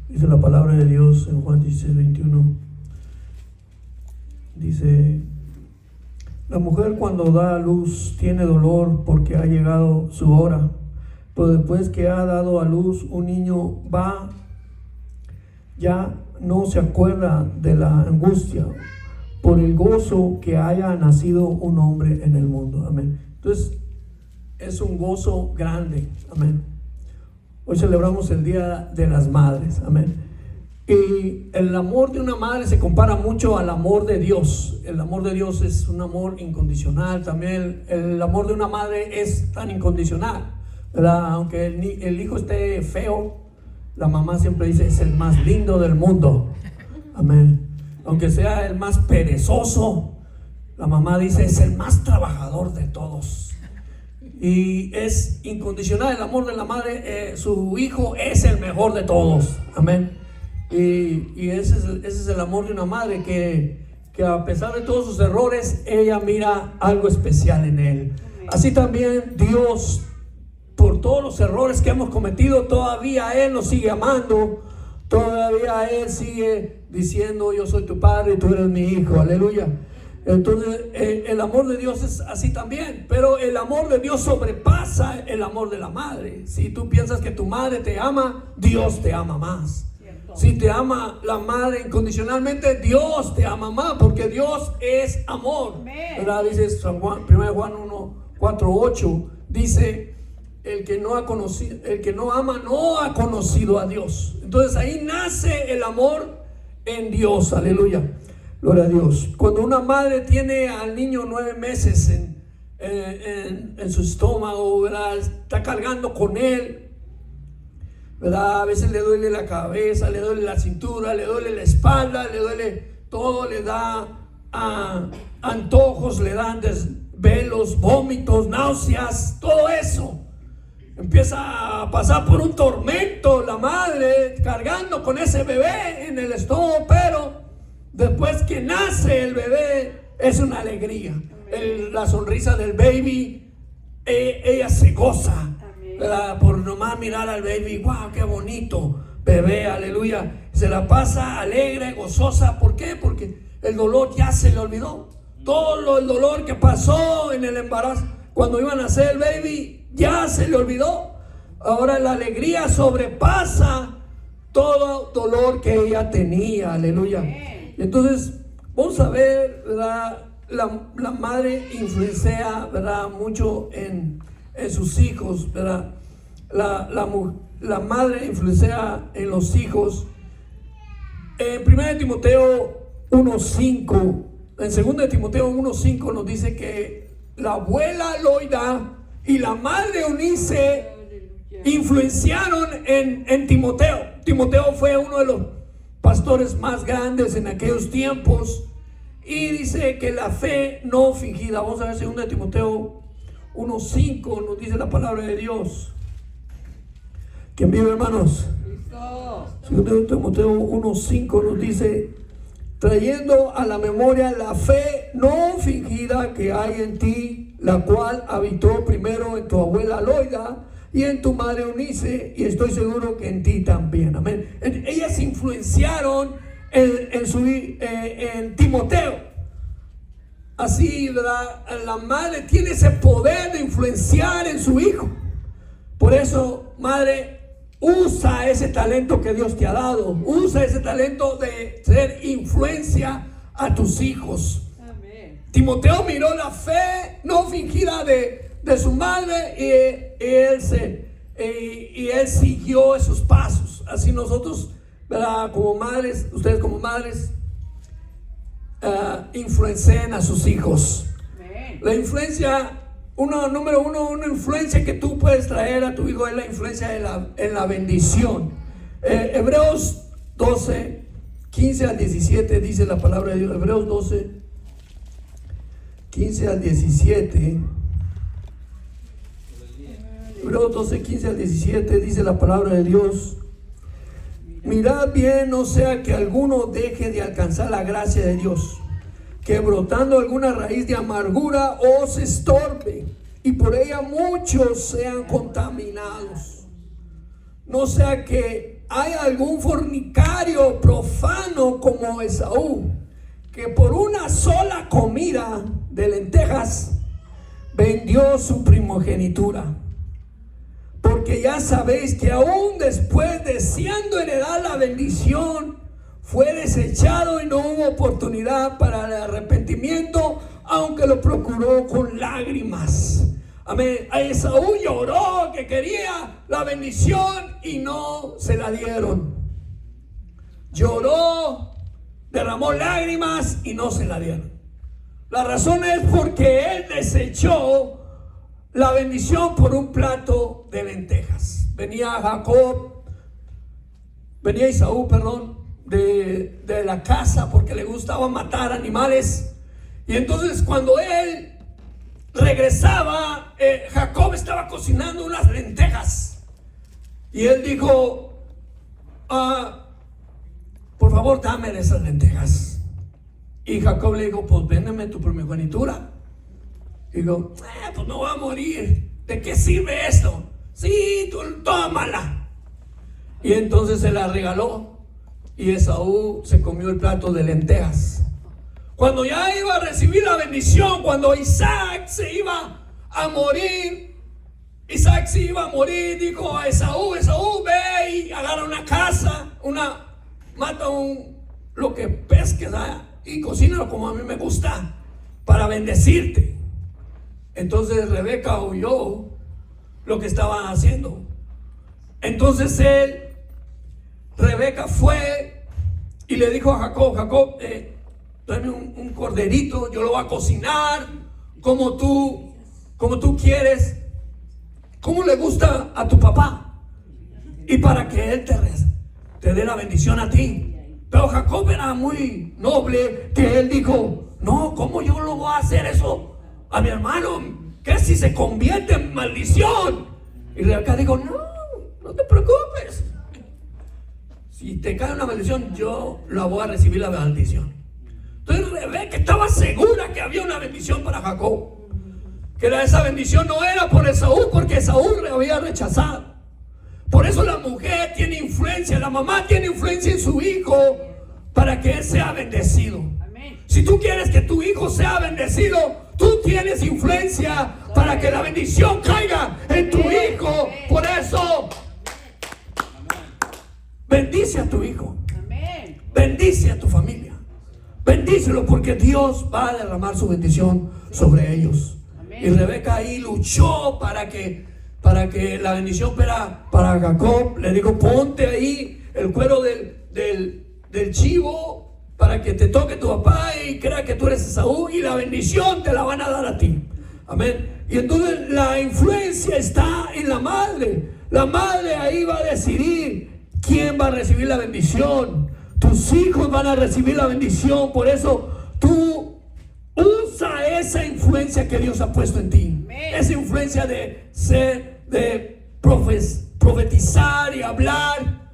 Dice la palabra de Dios en Juan 16:21. Dice: la mujer cuando da a luz tiene dolor porque ha llegado su hora, pero después que ha dado a luz un niño ya no se acuerda de la angustia por el gozo que haya nacido un hombre en el mundo. Amén. Entonces es un gozo grande. Amén. Hoy celebramos el Día de las Madres. Amén. Y el amor de una madre se compara mucho al amor de Dios. El amor de Dios es un amor incondicional. También el amor de una madre es tan incondicional, ¿verdad? Aunque el hijo esté feo, la mamá siempre dice: es el más lindo del mundo. Amén. Aunque sea el más perezoso, la mamá dice: es el más trabajador de todos. Y es incondicional el amor de la madre. Su hijo es el mejor de todos. Amén. Y ese es el amor de una madre, que a pesar de todos sus errores, ella mira algo especial en él. Así también Dios, por todos los errores que hemos cometido, todavía Él nos sigue amando. Todavía Él sigue diciendo: yo soy tu padre y tú eres mi hijo. Aleluya. Entonces el amor de Dios es así también. Pero el amor de Dios sobrepasa el amor de la madre. Si tú piensas que tu madre te ama, Dios te ama más. Si te ama la madre incondicionalmente, Dios te ama más, porque Dios es amor. ¿Verdad? Dice 1 Juan 1:4-8, dice: el que no ama no ha conocido a Dios. Entonces ahí nace el amor en Dios. Aleluya, gloria a Dios. Cuando una madre tiene al niño 9 meses en su estómago, ¿verdad? Está cargando con él, ¿verdad? A veces le duele la cabeza, le duele la cintura, le duele la espalda, le duele todo, le da antojos, le dan desvelos, vómitos, náuseas, todo eso. Empieza a pasar por un tormento la madre cargando con ese bebé en el estómago, pero después que nace el bebé es una alegría. La sonrisa del baby, ella se goza, ¿verdad? Por nomás mirar al baby. ¡Wow! ¡Qué bonito bebé! ¡Aleluya! Se la pasa alegre, gozosa. ¿Por qué? Porque el dolor ya se le olvidó. Todo el dolor que pasó en el embarazo, cuando iban a nacer el baby, ya se le olvidó. Ahora la alegría sobrepasa todo dolor que ella tenía. Aleluya. Entonces vamos a ver, ¿verdad? La madre influencia, ¿verdad?, mucho en sus hijos, ¿verdad? La madre influencia en los hijos. En 1 Timoteo 1:5, en 2 Timoteo 1:5 nos dice que la abuela Loida y la madre Eunice influenciaron en Timoteo. Timoteo fue uno de los pastores más grandes en aquellos tiempos, y dice que la fe no fingida. Vamos a ver 2 Timoteo 1:5, nos dice la palabra de Dios. ¿Quién vive, hermanos? 2 Timoteo 1:5 nos dice: trayendo a la memoria la fe no fingida que hay en ti, la cual habitó primero en tu abuela Loida y en tu madre Eunice, y estoy seguro que en ti también. Amén. Ellas influenciaron en Timoteo. Así, ¿verdad? La madre tiene ese poder de influenciar en su hijo. Por eso, madre, usa ese talento que Dios te ha dado. Usa ese talento de ser influencia a tus hijos. Amén. Timoteo miró la fe no fingida de su madre, y él siguió esos pasos. Así nosotros, ¿verdad?, como madres, ustedes como madres, influencien a sus hijos. Amén. La influencia, número uno, una influencia que tú puedes traer a tu hijo es la influencia en la bendición. Hebreos 12, 15 al 17 dice la palabra de Dios. Hebreos 12, 15 al 17. Hebreos 12, 15 al 17 dice la palabra de Dios: mirad bien, no sea que alguno deje de alcanzar la gracia de Dios, que brotando alguna raíz de amargura os estorbe, y por ella muchos sean contaminados. No sea que hay algún fornicario profano como Esaú, que por una sola comida de lentejas vendió su primogenitura. Porque ya sabéis que aún después de siendo heredada la bendición, fue desechado y no hubo oportunidad para el arrepentimiento, aunque lo procuró con lágrimas. Amén. A Esaú lloró que quería la bendición y no se la dieron. Lloró, derramó lágrimas y no se la dieron. La razón es porque él desechó la bendición por un plato de lentejas. Venía Esaú, de la casa porque le gustaba matar animales. Y entonces cuando él regresaba, Jacob estaba cocinando unas lentejas. Y él dijo, por favor, dame esas lentejas. Y Jacob le dijo, pues véndeme tu primogenitura. Y digo, pues no voy a morir. ¿De qué sirve esto? Sí, tú tómala. Y entonces se la regaló. Y Esaú se comió el plato de lentejas. Cuando ya iba a recibir la bendición, cuando Isaac se iba a morir, dijo a Esaú, ve y agarra una caza, mata lo que pesques, y cocínalo como a mí me gusta, para bendecirte. Entonces Rebeca oyó lo que estaban haciendo. Entonces Rebeca fue y le dijo a Jacob, dame un corderito, yo lo voy a cocinar como tú quieres, como le gusta a tu papá, y para que él te dé la bendición a ti. Pero Jacob era muy noble, que él dijo, no, ¿cómo yo lo voy a hacer eso a mi hermano? ¿Qué si se convierte en maldición? Y Rebeca dijo, no te preocupes. Si te cae una maldición, yo la voy a recibir la bendición. Entonces Rebeca estaba segura que había una bendición para Jacob, que esa bendición no era por Esaú, porque Esaú le había rechazado. Por eso la mujer tiene influencia, la mamá tiene influencia en su hijo para que él sea bendecido. Amén. Si tú quieres que tu hijo sea bendecido, tú tienes influencia para que la bendición caiga en tu hijo. Por eso, bendice a tu hijo, bendice a tu familia, bendícelo, porque Dios va a derramar su bendición sobre ellos. Y Rebeca ahí luchó para que la bendición fuera para Jacob. Le dijo, ponte ahí el cuero del chivo para que te toque tu papá y crea que tú eres Esaú, y la bendición te la van a dar a ti. Amén. Y entonces la influencia está en la madre. La madre ahí va a decidir quién va a recibir la bendición. Tus hijos van a recibir la bendición. Por eso tú usa esa influencia que Dios ha puesto en ti. Amén. Esa influencia de profetizar y hablar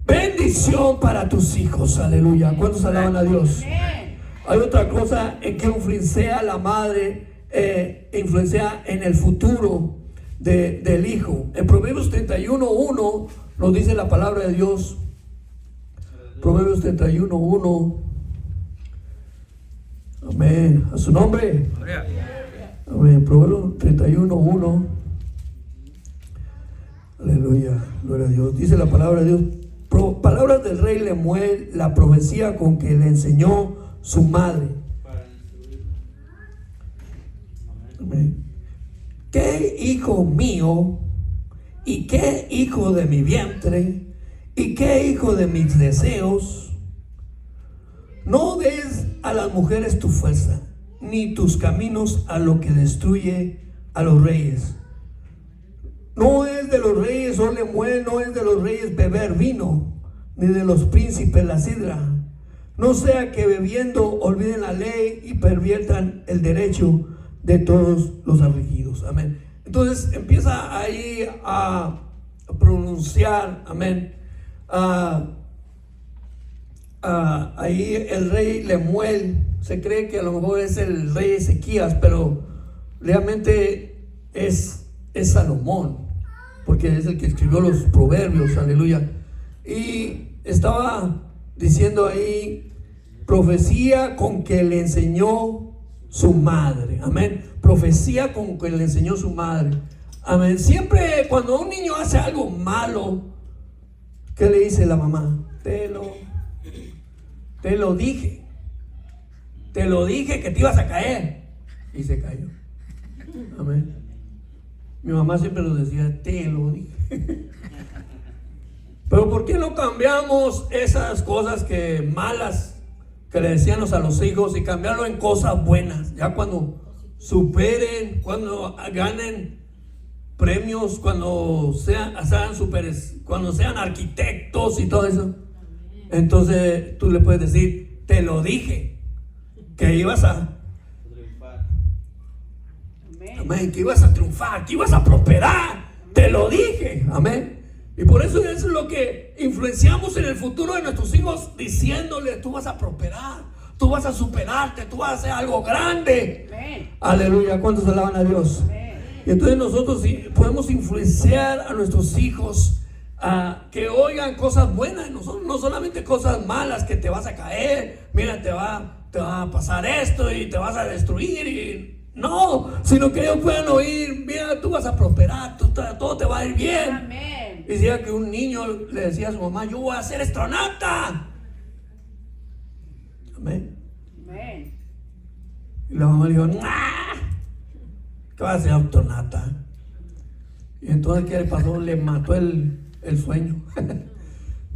bendición para tus hijos. Aleluya. ¿Cuántos alaban a Dios? Amén. Hay otra cosa en que influencia la madre, influencia en el futuro del hijo. En Proverbios 31:1 nos dice la palabra de Dios. Proverbios 31:1. Amén. A su nombre. Amén. Proverbios 31:1. Aleluya. Gloria a Dios. Dice la palabra de Dios. Palabras del rey Lemuel, la profecía con que le enseñó su madre. Amén. ¿Qué hijo mío? ¿Y qué hijo de mi vientre? ¿Y qué hijo de mis deseos? No des a las mujeres tu fuerza, ni tus caminos a lo que destruye a los reyes. No es de los reyes, oh Lemuel, no es de los reyes beber vino, ni de los príncipes la sidra. No sea que bebiendo olviden la ley y perviertan el derecho de todos los afligidos. Amén. Entonces empieza ahí a pronunciar, amén. Ahí el rey Lemuel, se cree que a lo mejor es el rey Ezequías, pero realmente es Salomón. porque es el que escribió los proverbios, aleluya. Y estaba diciendo ahí, profecía con que le enseñó su madre, amén. Profecía con que le enseñó su madre, amén. Siempre cuando un niño hace algo malo, ¿qué le dice la mamá? Te lo dije que te ibas a caer, y se cayó, amén. Mi mamá siempre nos decía, te lo dije. Pero ¿por qué no cambiamos esas cosas malas que le decíamos a los hijos y cambiarlo en cosas buenas? Ya cuando superen, cuando ganen premios, cuando sean arquitectos y todo eso, entonces tú le puedes decir, te lo dije, que ibas a amén, que ibas a triunfar, que ibas a prosperar, te lo dije, amén. Y por eso es lo que influenciamos en el futuro de nuestros hijos, diciéndole, tú vas a prosperar, tú vas a superarte, tú vas a hacer algo grande. Amén. Aleluya, ¿cuántos alaban a Dios? Amén. Y entonces nosotros podemos influenciar a nuestros hijos a que oigan cosas buenas, no solamente cosas malas, que te vas a caer, mira, te va a pasar esto y te vas a destruir, y no, sino que ellos puedan oír, mira, tú vas a prosperar, todo te va a ir bien. Amén. Y decía que un niño le decía a su mamá, yo voy a ser astronauta. Amén. Amén. Y la mamá le dijo, nah, ¿qué vas a ser astronauta? Y entonces, ¿qué le pasó? Le mató el sueño.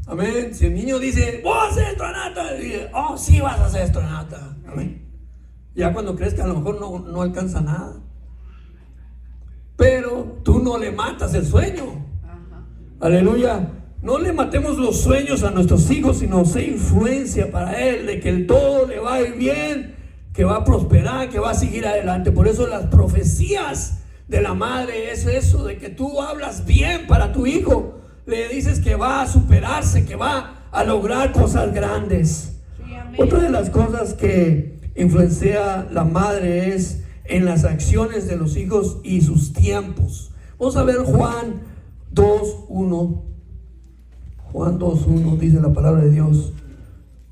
Amén. Si el niño dice, voy a ser astronauta, dice, oh, sí vas a ser astronauta. Amén. Ya cuando crees que a lo mejor no alcanza nada, pero tú no le matas el sueño. Ajá. Aleluya. No le matemos los sueños a nuestros hijos, sino sé influencia para él, de que el todo le va a ir bien, que va a prosperar, que va a seguir adelante. Por eso las profecías de la madre es eso, de que tú hablas bien para tu hijo, le dices que va a superarse, que va a lograr cosas grandes. Sí, otra de las cosas que influencia la madre es en las acciones de los hijos y sus tiempos. Vamos a ver Juan 2:1. Juan 2:1 dice la palabra de Dios.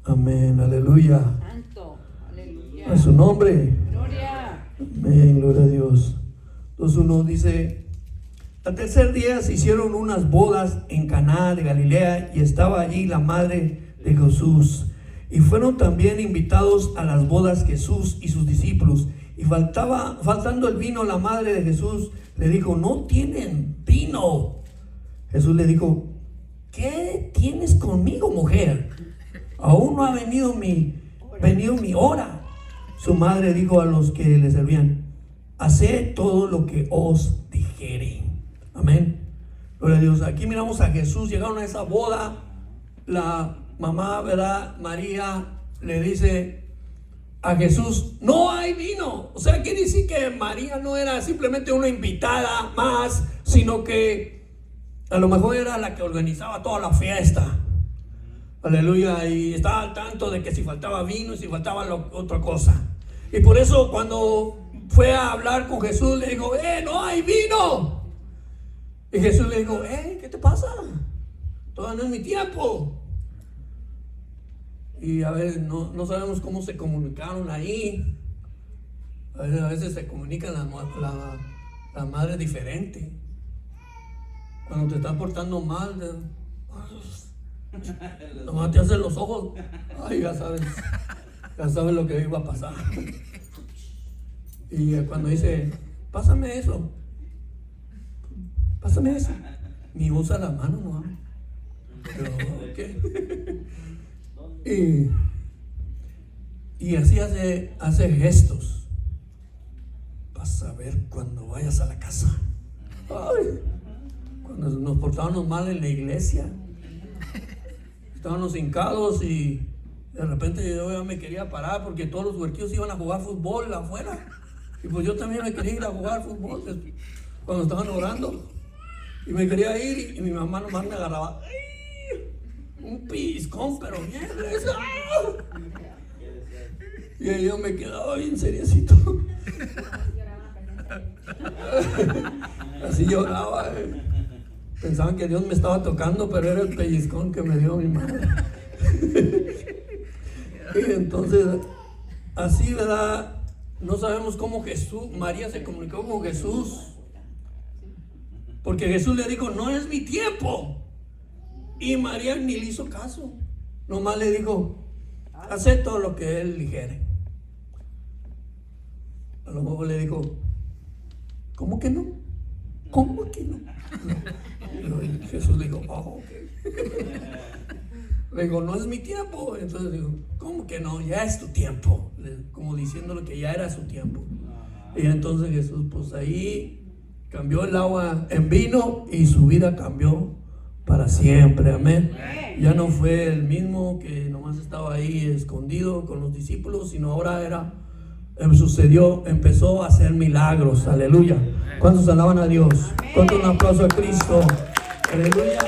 Amén, aleluya. Santo, aleluya. A su nombre. Gloria. Amén, gloria a Dios. 2:1 dice: al tercer día se hicieron unas bodas en Caná de Galilea, y estaba allí la madre de Jesús. Y fueron también invitados a las bodas Jesús y sus discípulos. Y faltando el vino, la madre de Jesús le dijo: no tienen vino. Jesús le dijo: ¿qué tienes conmigo, mujer? Aún no ha venido mi hora. Su madre dijo a los que le servían: haced todo lo que os dijere. Amén. Gloria a Dios. Aquí miramos a Jesús. Llegaron a esa boda. La mamá, ¿verdad? María le dice a Jesús: no hay vino. O sea, quiere decir que María no era simplemente una invitada más, sino que a lo mejor era la que organizaba toda la fiesta. Aleluya. Y estaba al tanto de que si faltaba vino y si faltaba otra cosa. Y por eso cuando fue a hablar con Jesús, le dijo: no hay vino. Y Jesús le dijo: ¿qué te pasa? Todavía no es mi tiempo. Y a ver, no sabemos cómo se comunicaron ahí. A veces se comunican la madre diferente. Cuando te estás portando mal, nomás te hacen los ojos. Ay, ya sabes lo que iba a pasar. Y cuando dice: pásame eso, ni usa la mano, no. Pero, ¿qué? Y así hace gestos. Vas a ver cuando vayas a la casa. Ay, cuando nos portábamos mal en la iglesia, estábamos hincados y de repente yo ya me quería parar porque todos los huerquillos iban a jugar fútbol afuera. Y pues yo también me quería ir a jugar fútbol cuando estaban orando. Y me quería ir y mi mamá nomás me agarraba. Un piscón, pero bien. Y yo me quedaba bien seriecito. Así lloraba. Pensaban que Dios me estaba tocando, pero era el pellizcón que me dio mi madre. Y entonces, así, ¿verdad? No sabemos cómo María se comunicó con Jesús, porque Jesús le dijo, no es mi tiempo. Y María ni le hizo caso, nomás le dijo, hace todo lo que él dijere. A lo mejor le dijo, ¿cómo que no? ¿Cómo que no? Y Jesús le dijo, oh, ok. Le digo, no es mi tiempo. Entonces digo, ¿cómo que no? Ya es tu tiempo. Como diciéndole que ya era su tiempo. Y entonces Jesús, pues ahí cambió el agua en vino y su vida cambió para siempre. Amén. Ya no fue el mismo que nomás estaba ahí escondido con los discípulos, sino ahora empezó a hacer milagros. Aleluya. ¿Cuántos alaban a Dios? ¿Cuántos un aplauso a Cristo? Aleluya.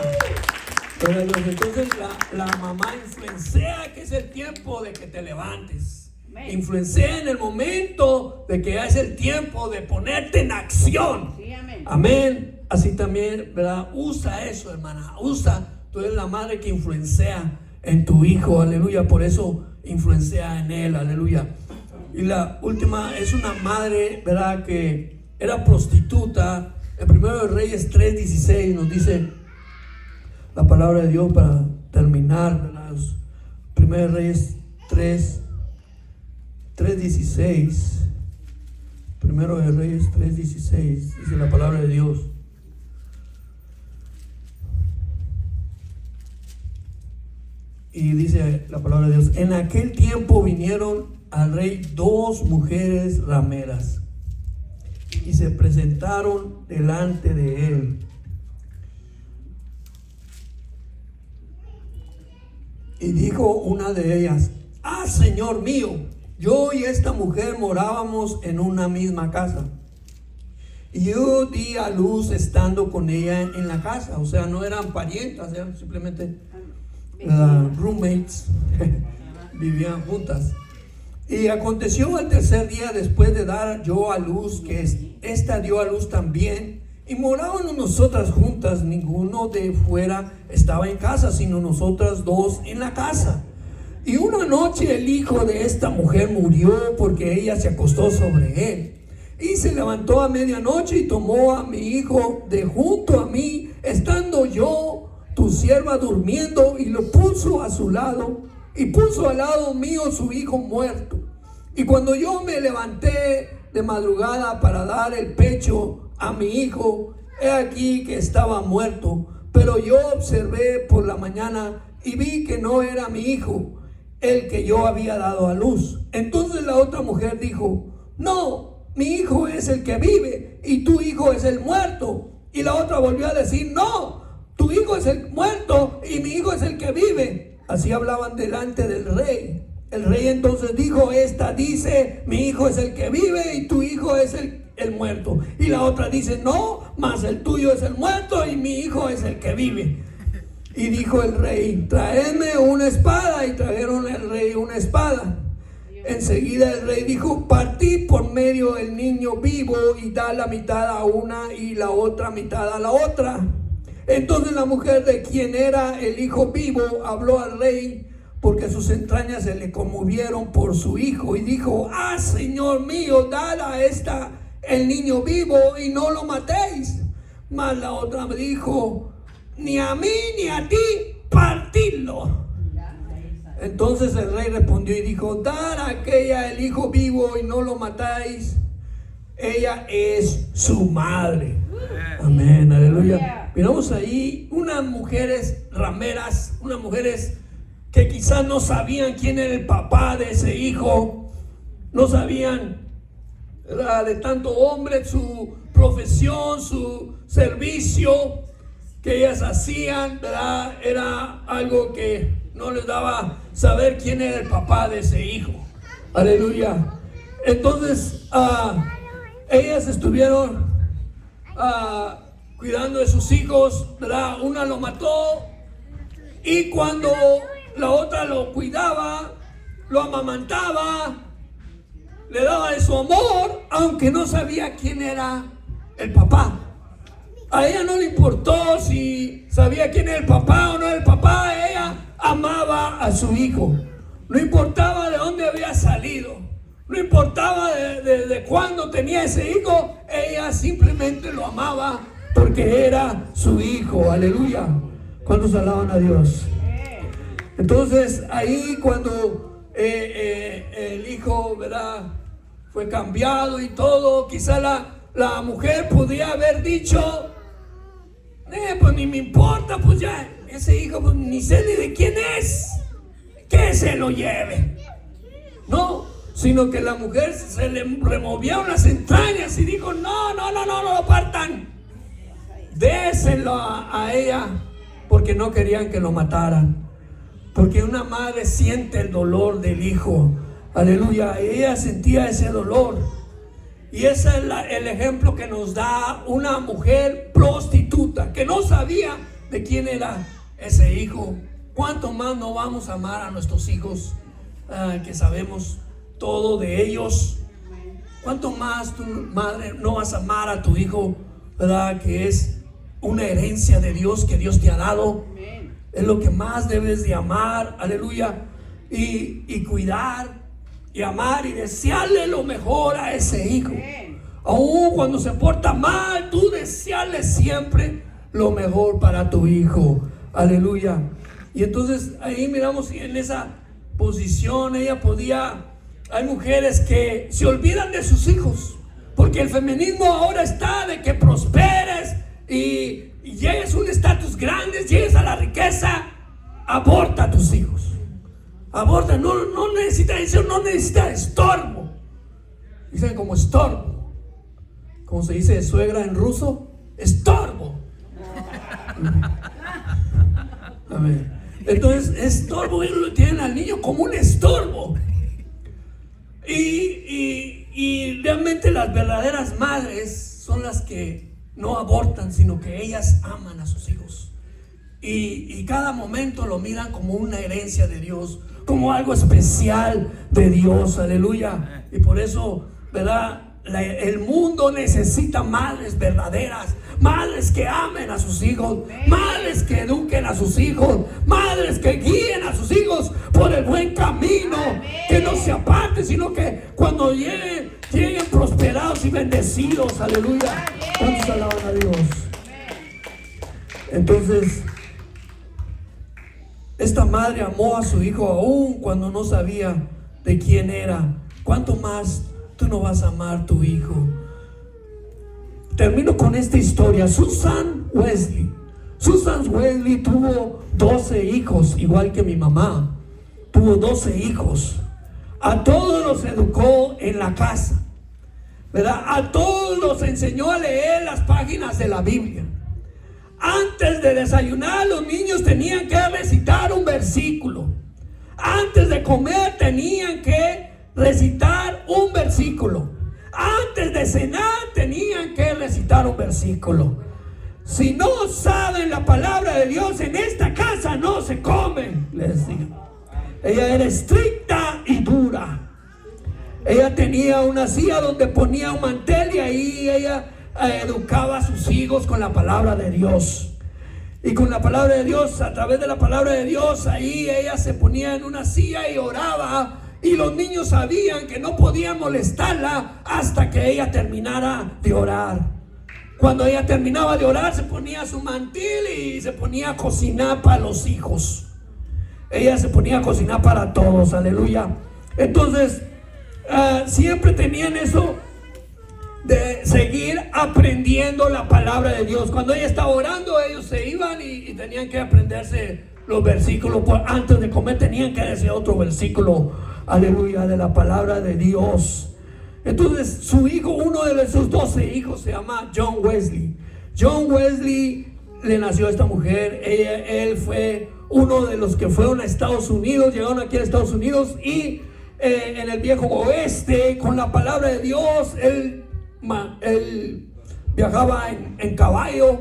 Entonces la mamá influencia que es el tiempo de que te levantes. Influencia en el momento de que ya es el tiempo de ponerte en acción. Sí, amén. Amén. Así también, ¿verdad? Usa eso, hermana. Tú eres la madre que influencia en tu hijo. Aleluya. Por eso influencia en él. Aleluya. Y la última es una madre, ¿verdad? Que era prostituta. En 1 Reyes 3:16 nos dice la palabra de Dios para terminar, ¿verdad? 1 Reyes 3:16. 1 Reyes 3:16 dice la palabra de Dios. Y dice la palabra de Dios: en aquel tiempo vinieron al rey 2 mujeres rameras y se presentaron delante de él. Y dijo una de ellas: ah, Señor mío, yo y esta mujer morábamos en una misma casa, y yo di a luz estando con ella en la casa. O sea, no eran parientas, eran simplemente roommates. Vivían juntas. Y aconteció al tercer día después de dar yo a luz, que esta dio a luz también, y morábamos nosotras juntas. Ninguno de fuera estaba en casa, sino nosotras 2 en la casa. Y una noche el hijo de esta mujer murió, porque ella se acostó sobre él. Y se levantó a medianoche y tomó a mi hijo de junto a mí, estando yo, tu sierva, durmiendo, y lo puso a su lado, y puso al lado mío su hijo muerto. Y cuando yo me levanté de madrugada para dar el pecho a mi hijo, he aquí que estaba muerto. Pero yo observé por la mañana y vi que no era mi hijo el que yo había dado a luz. Entonces la otra mujer dijo: no, mi hijo es el que vive y tu hijo es el muerto. Y la otra volvió a decir: no, tu hijo es el muerto y mi hijo es el que vive. Así hablaban delante del rey. El rey entonces dijo: esta dice, mi hijo es el que vive y tu hijo es el muerto. Y la otra dice: no, mas el tuyo es el muerto y mi hijo es el que vive. Y dijo el rey: traedme una espada. Y trajeron al rey una espada. Enseguida el rey dijo: partid por medio el niño vivo y da la mitad a una y la otra mitad a la otra. Entonces la mujer de quien era el hijo vivo habló al rey, porque sus entrañas se le conmovieron por su hijo, y dijo: ah, Señor mío, dad a esta el niño vivo y no lo matéis. Mas la otra dijo: ni a mí ni a ti, partidlo. Entonces el rey respondió y dijo: dad a aquella el hijo vivo y no lo matáis, ella es su madre. Amén, aleluya. Miramos ahí unas mujeres rameras, unas mujeres que quizás no sabían quién era el papá de ese hijo, no sabían, ¿verdad?, de tanto hombre, su profesión, su servicio que ellas hacían, ¿verdad? Era algo que no les daba saber quién era el papá de ese hijo. Aleluya. Entonces ellas estuvieron cuidando de sus hijos, ¿verdad? Una lo mató, y cuando la otra lo cuidaba, lo amamantaba, le daba de su amor, aunque no sabía quién era el papá. A ella no le importó si sabía quién era el papá o no era el papá. Ella amaba a su hijo. No importaba de dónde había salido. No importaba de cuándo tenía ese hijo. Ella simplemente lo amaba porque era su hijo. Aleluya. ¿Cuántos alaban a Dios? Entonces ahí cuando el hijo, ¿verdad?, fue cambiado y todo, quizá la mujer podía haber dicho, pues ni me importa, pues ya ese hijo, pues ni sé ni de quién es, que se lo lleve. No, sino que la mujer se le removieron las entrañas y dijo, no lo partan, déselo a ella, porque no querían que lo mataran. Porque una madre siente el dolor del hijo. Aleluya. Ella sentía ese dolor. Y ese es el ejemplo que nos da una mujer prostituta que no sabía de quién era ese hijo. ¿Cuánto más no vamos a amar a nuestros hijos que sabemos todo de ellos? ¿Cuánto más tu madre no vas a amar a tu hijo, verdad, que es una herencia de Dios que Dios te ha dado? Es lo que más debes de amar, aleluya, y cuidar y amar y desearle lo mejor a ese hijo. Aún cuando se porta mal, tú desearle siempre lo mejor para tu hijo, aleluya. Y entonces ahí miramos en esa posición ella podía. Hay mujeres que se olvidan de sus hijos, porque el feminismo ahora está de que prosperes y llegues a un estatus grande, llegues a la riqueza. Aborta a tus hijos. Aborta, no necesita eso, no necesita estorbo. Dicen como estorbo. ¿Cómo se dice suegra en ruso? Estorbo. Amén. Entonces, estorbo, ellos lo tienen al niño como un estorbo. Y realmente las verdaderas madres son las que no abortan, sino que ellas aman a sus hijos. Y cada momento lo miran como una herencia de Dios, como algo especial de Dios, aleluya. Y por eso, ¿verdad? El mundo necesita madres verdaderas, madres que amen a sus hijos, madres que eduquen a sus hijos, madres que guíen a sus hijos por el buen camino, que no se aparten, sino que cuando lleguen prosperados y bendecidos, aleluya. ¿Cuántos alaban a Dios? Entonces, esta madre amó a su hijo aún cuando no sabía de quién era. ¿Cuánto más tú no vas a amar a tu hijo? Termino con esta historia. Susan Wesley tuvo 12 hijos, igual que mi mamá. Tuvo 12 hijos. A todos los educó en la casa, ¿verdad? A todos los enseñó a leer las páginas de la Biblia. Antes de desayunar, los niños tenían que recitar un versículo. Antes de comer, tenían que recitar un versículo. Antes de cenar, tenían que recitar un versículo. Si no saben la palabra de Dios, en esta casa no se come, les digo. Ella era estricta y dura. Ella tenía una silla donde ponía un mantel y ahí ella educaba a sus hijos con la palabra de Dios. Y con la palabra de Dios, a través de la palabra de Dios, ahí ella se ponía en una silla y oraba. Y los niños sabían que no podían molestarla hasta que ella terminara de orar. Cuando ella terminaba de orar, se ponía su mantil y se ponía a cocinar para los hijos. Ella se ponía a cocinar para todos, aleluya. Entonces, siempre tenían eso de seguir aprendiendo la palabra de Dios. Cuando ella estaba orando, ellos se iban y tenían que aprenderse los versículos. Antes de comer tenían que decir otro versículo, aleluya, de la palabra de Dios. Entonces su hijo, uno de sus 12 hijos, se llama John Wesley. John Wesley le nació a esta mujer. Él fue uno de los que fueron a Estados Unidos, llegaron aquí a Estados Unidos y en el viejo oeste, con la palabra de Dios, él viajaba en caballo,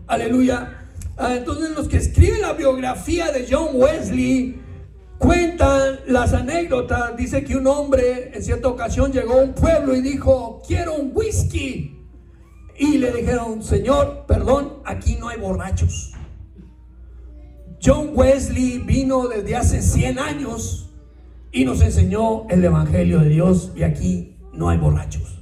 aleluya. Entonces los que escriben la biografía de John Wesley cuentan las anécdotas. Dice que un hombre en cierta ocasión llegó a un pueblo y dijo: quiero un whisky. y le dijeron: Señor, perdón, aquí no hay borrachos. John Wesley vino desde hace 100 años y nos enseñó el Evangelio de Dios, y aquí no hay borrachos.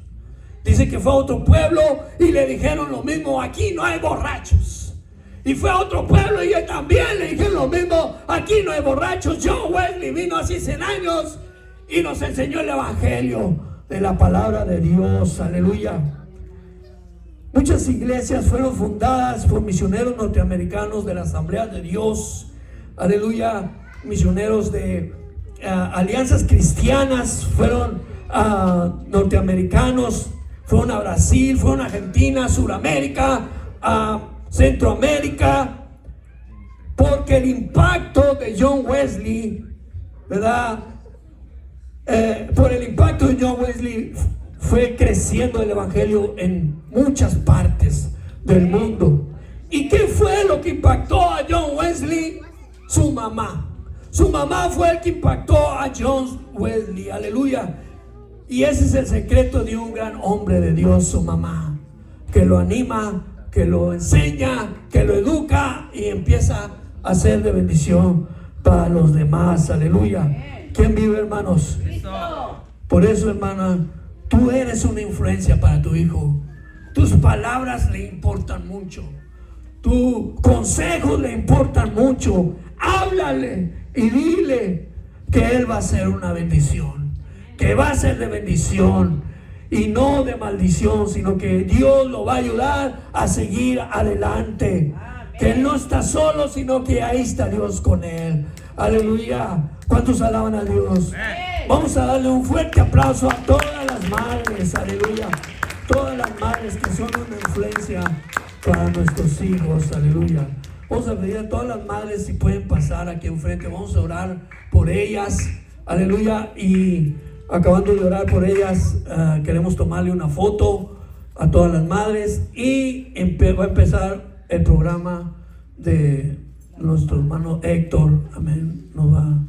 Dice que fue a otro pueblo y le dijeron lo mismo: aquí no hay borrachos. Y fue a otro pueblo y también le dijeron lo mismo: aquí no hay borrachos. John Wesley vino hace 100 años y nos enseñó el Evangelio de la palabra de Dios. Aleluya. Muchas iglesias fueron fundadas por misioneros norteamericanos de la Asamblea de Dios. Aleluya. Misioneros de alianzas cristianas fueron norteamericanos. Fueron a Brasil, fueron a Argentina, Suramérica, a Centroamérica. Porque el impacto de John Wesley, ¿verdad? Por el impacto de John Wesley fue creciendo el Evangelio en muchas partes del mundo. ¿Y qué fue lo que impactó a John Wesley? Su mamá. Su mamá fue el que impactó a John Wesley. Aleluya. Y ese es el secreto de un gran hombre de Dios, su mamá, que lo anima, que lo enseña, que lo educa y empieza a ser de bendición para los demás. Aleluya. ¿Quién vive, hermanos? Por eso, hermana, tú eres una influencia para tu hijo. Tus palabras le importan mucho. Tus consejos le importan mucho. Háblale y dile que él va a ser una bendición, que va a ser de bendición y no de maldición, sino que Dios lo va a ayudar a seguir adelante. Que él no está solo, sino que ahí está Dios con él. Aleluya. ¿Cuántos alaban a Dios? Vamos a darle un fuerte aplauso a todas las madres. Aleluya. Todas las madres que son una influencia para nuestros hijos. Aleluya. Vamos a pedir a todas las madres si pueden pasar aquí enfrente. Vamos a orar por ellas. Aleluya. Y acabando de orar por ellas, queremos tomarle una foto a todas las madres. Y va a empezar el programa de nuestro hermano Héctor. Amén. Nos va